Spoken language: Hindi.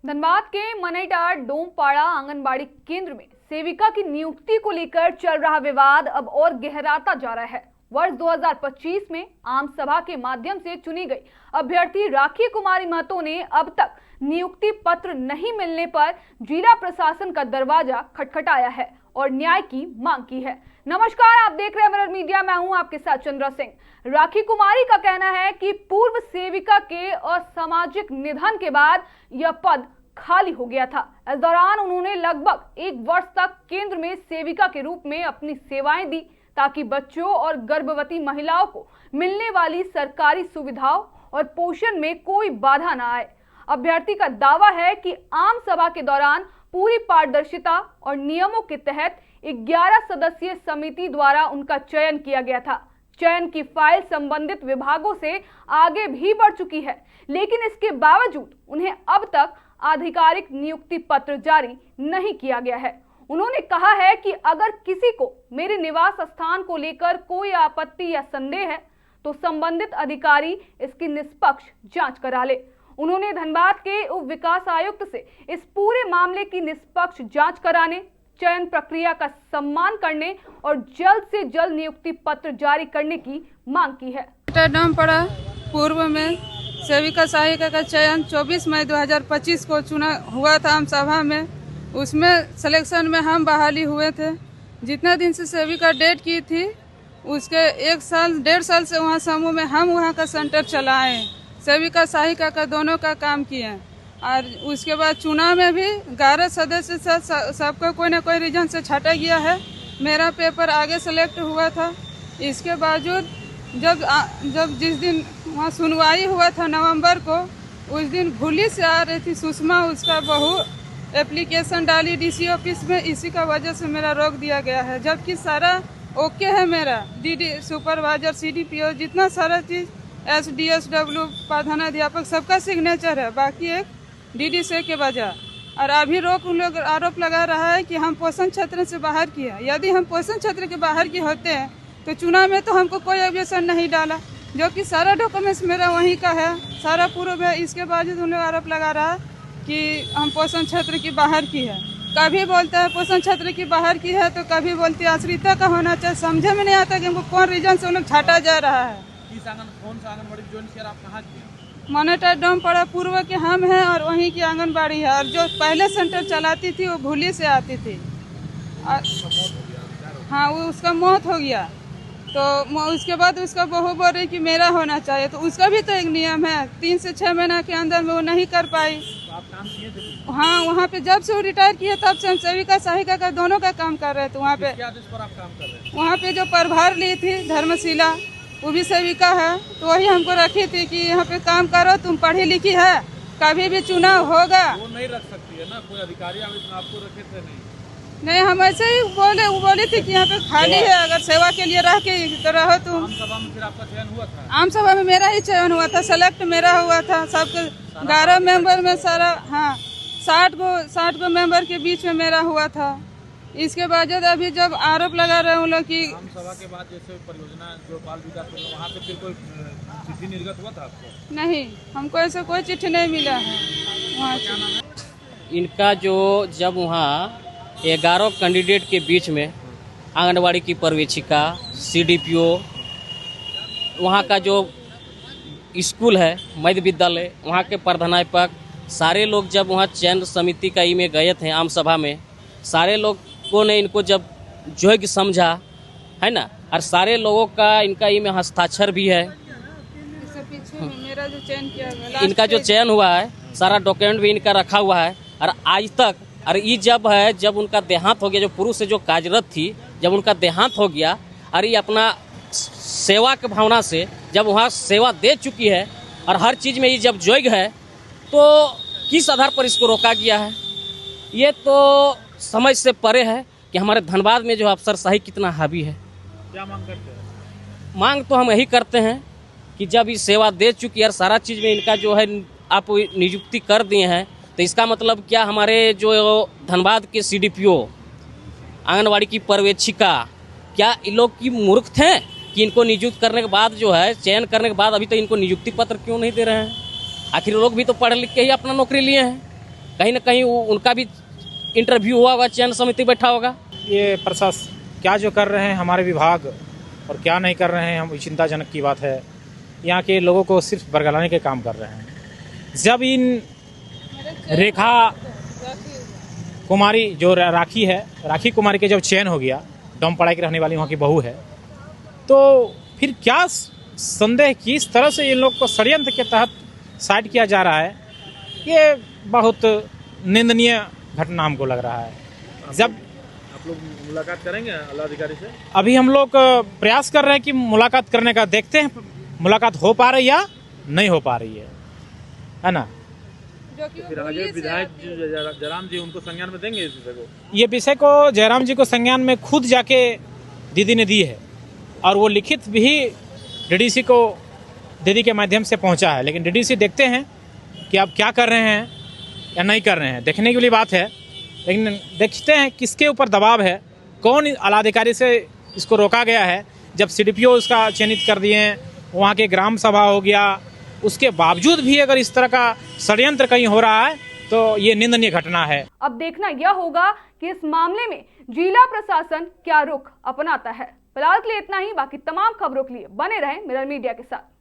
धनबाद के मनईटार डोमपाड़ा आंगनबाड़ी केंद्र में सेविका की नियुक्ति को लेकर चल रहा विवाद अब और गहराता जा रहा है। वर्ष 2025 में आम सभा के माध्यम से चुनी गई अभ्यर्थी राखी कुमारी महतो ने अब तक नियुक्ति पत्र नहीं मिलने पर जिला प्रशासन का दरवाजा खटखटाया है और न्याय की मांग की है। नमस्कार, आप देख रहे हैं मिरर मीडिया, मैं हूं आपके साथ चंद्रा सिंह। राखी कुमारी का कहना है कि पूर्व सेविका के असामाजिक निधन के बाद यह पद खाली हो गया था। इस दौरान उन्होंने लगभग 1 वर्ष तक केंद्र में सेविका के रूप में अपनी सेवाएं दी ताकि बच्चों और गर्भवती महिलाओं को मिलने वाली सरकारी सुविधाओं और पोषण में कोई बाधा न आए। अभ्यर्थी का दावा है कि आम सभा के दौरान पूरी पारदर्शिता और नियमों के तहत 11 सदस्यीय समिति द्वारा उनका चयन किया गया था। चयन की फाइल संबंधित विभागों से आगे भी बढ़ चुकी है, लेकिन इसके बावजूद उन्हें अब तक आधिकारिक नियुक्ति पत्र जारी नहीं किया गया है। उन्होंने कहा है कि अगर किसी को मेरे निवास स्थान को लेकर कोई आपत्ति या संदेह है तो संबंधित अधिकारी इसकी निष्पक्ष जांच करा ले। उन्होंने धनबाद के उप विकास आयुक्त से इस पूरे मामले की निष्पक्ष जांच कराने, चयन प्रक्रिया का सम्मान करने और जल्द से जल्द नियुक्ति पत्र जारी करने की मांग की है। डोमपाड़ा पूर्व में सेविका सहायिका का चयन 24 मई 2025 को चुना हुआ था आम सभा में। उसमें सिलेक्शन में हम बहाली हुए थे। जितना दिन से सेविका डेट की थी उसके 1 साल 1.5 साल से वहाँ समूह में हम वहाँ का सेंटर चलाए, सेविका सहायिका का दोनों का काम किए। और उसके बाद चुनाव में भी 11 सदस्य से सबको कोई ना कोई रीजन से छाटा गया है। मेरा पेपर आगे सेलेक्ट हुआ था। इसके बावजूद जब जिस दिन वहाँ सुनवाई हुआ था नवंबर को, उस दिन भूली से आ रही थी सुषमा, उसका बहू एप्लीकेशन डाली डीसी ऑफिस में। इसी का वजह से मेरा रोक दिया गया है, जबकि सारा ओके है। मेरा डीडी सुपरवाइजर, सीडीपीओ, जितना सारा चीज़, एसडीएसडब्ल्यू, प्रधानाध्यापक, सबका सिग्नेचर है। बाकी एक डीडी से के वजह। और अभी उन लोग आरोप लगा रहा है कि हम पोषण क्षेत्र से बाहर की है। यदि हम पोषण क्षेत्र के बाहर की होते हैं तो चुनाव में तो हमको कोई ऑब्जेक्शन नहीं डाला, जो कि सारा डॉक्यूमेंट्स मेरा वहीं का है, सारा पूर्व है। इसके बावजूद उन लोग आरोप लगा रहा है कि हम पोषण क्षेत्र की बाहर की है। कभी बोलता है पोषण क्षेत्र की बाहर की है तो कभी बोलती है आश्रिता का होना चाहिए। समझे में नहीं आता कि हमको कौन रीजन से उन लोग छाटा जा रहा है। कौन सा आंगनबाड़ी ज्वाइन किया, आप कहाँ किए? मनईटार डोमपाड़ा पूर्व के हम हैं और वहीं की आंगनबाड़ी है। और जो पहले सेंटर चलाती थी वो भूली से आती थी। हाँ, वो उसका मौत हो गया तो उसके बाद उसका बहू बोल रही कि मेरा होना चाहिए। तो उसका भी तो एक नियम है, 3 से 6 महीना के अंदर में वो नहीं कर पाई। तो आप काम किए थे? हाँ, वहाँ पे जब से वो रिटायर किए तब से हम सेविका सहायिका का दोनों का काम कर रहे थे। वहाँ पे क्या आदेश पर आप काम कर रहे हैं? वहाँ पे जो प्रभार ली थी धर्मशिला, वो भी सेविका है, तो वही हमको रखी थी कि यहाँ पे काम करो, तुम पढ़ी लिखी है, कभी भी चुनाव होगा। वो नहीं रख सकती है ना, कोई अधिकारी आपको रखे थे? नहीं, हम ऐसे ही बोले। वो बोली थी कि यहाँ पे खाली है, अगर सेवा के लिए रह के तो रहो तुम। आम सभा में फिर आपका चयन हुआ था? आम सभा में मेरा ही चयन हुआ था, सेलेक्ट मेरा हुआ था। सबके 11 मेंबर में सारा, हाँ, 60 गो मेंबर के बीच में मेरा हुआ था। इसके बाद अभी जब आरोप लगा रहे हैं उन लोग की आम सभा के बाद जैसे परियोजना जो बाल विकास वहाँ पे फिर कोई चिट्ठी निर्गत हुआ था आपको? नहीं, हमको ऐसा कोई चिट्ठी नहीं मिला है वहाँ से। इनका जो जब वहाँ 11 कैंडिडेट के बीच में आंगनबाड़ी की पर्यवेक्षिका, सीडीपीओ, वहाँ का जो स्कूल है मध्य विद्यालय, वहाँ के प्रधानाध्यापक, सारे लोग जब वहाँ चयन समिति का में गए थे आम सभा में, सारे लोगों ने इनको जब योग्य समझा है ना, और सारे लोगों का इनका में हस्ताक्षर भी है। मेरा जो चयन किया गया, इनका जो चयन हुआ है सारा डॉक्यूमेंट भी इनका रखा हुआ है। और आज तक, और ये जब उनका देहांत हो गया, जो पुरुष से जो कार्यरत थी, जब उनका देहांत हो गया, और ये अपना सेवा के भावना से जब वहाँ सेवा दे चुकी है और हर चीज़ में ये जब योग्य है, तो किस आधार पर इसको रोका गया है? ये तो समझ से परे है कि हमारे धनबाद में जो अफसरशाही कितना हावी है। क्या मांग करते हैं? मांग तो हम यही करते हैं कि जब ये सेवा दे चुकी है और सारा चीज़ में इनका जो है आप नियुक्ति कर दिए हैं, तो इसका मतलब क्या हमारे जो धनबाद के सीडीपीओ, आंगनबाड़ी की पर्यवेक्षिका, क्या इन लोग की मूर्ख थे कि इनको नियुक्त करने के बाद जो है, चयन करने के बाद अभी तक इनको नियुक्ति पत्र क्यों नहीं दे रहे हैं? आखिर लोग भी तो पढ़ लिख के ही अपना नौकरी लिए हैं। कहीं ना कहीं उनका भी इंटरव्यू हुआ होगा, चयन समिति बैठा होगा। ये प्रशासन क्या जो कर रहे हैं हमारे विभाग और क्या नहीं कर रहे हैं, हम चिंताजनक की बात है। यहाँ के लोगों को सिर्फ बरगलाने के काम कर रहे हैं। जब इन रेखा कुमारी जो राखी है, राखी कुमारी के जब चयन हो गया, डोमपाड़ा की रहने वाली वहाँ की बहू है, तो फिर क्या संदेह किस तरह से इन लोग को षड्यंत्र के तहत साइड किया जा रहा है, ये बहुत निंदनीय घटना हमको लग रहा है। जब आप लोग मुलाकात करेंगे आला अधिकारी से? अभी हम लोग प्रयास कर रहे हैं कि मुलाकात करने का, देखते हैं मुलाकात हो पा रही या नहीं हो पा रही है ना। फिर आगे विधायक जयराम जी उनको संज्ञान में देंगे इस विषय को? ये विषय को जयराम जी को संज्ञान में खुद जाके दीदी ने दी है और वो लिखित भी डीडीसी को दीदी के माध्यम से पहुंचा है। लेकिन डीडीसी देखते हैं कि आप क्या कर रहे हैं या नहीं कर रहे हैं, देखने के लिए बात है। लेकिन देखते हैं किसके ऊपर दबाव है, कौन आलाधिकारी से इसको रोका गया है। जब सीडीपीओ उसका चयनित कर दिए हैं, वहाँ के ग्राम सभा हो गया, उसके बावजूद भी अगर इस तरह का षड्यंत्र कहीं हो रहा है तो ये निंदनीय घटना है। अब देखना यह होगा कि इस मामले में जिला प्रशासन क्या रुख अपनाता है। फिलहाल के लिए इतना ही। बाकी तमाम खबरों के लिए बने रहें मिरर मीडिया के साथ।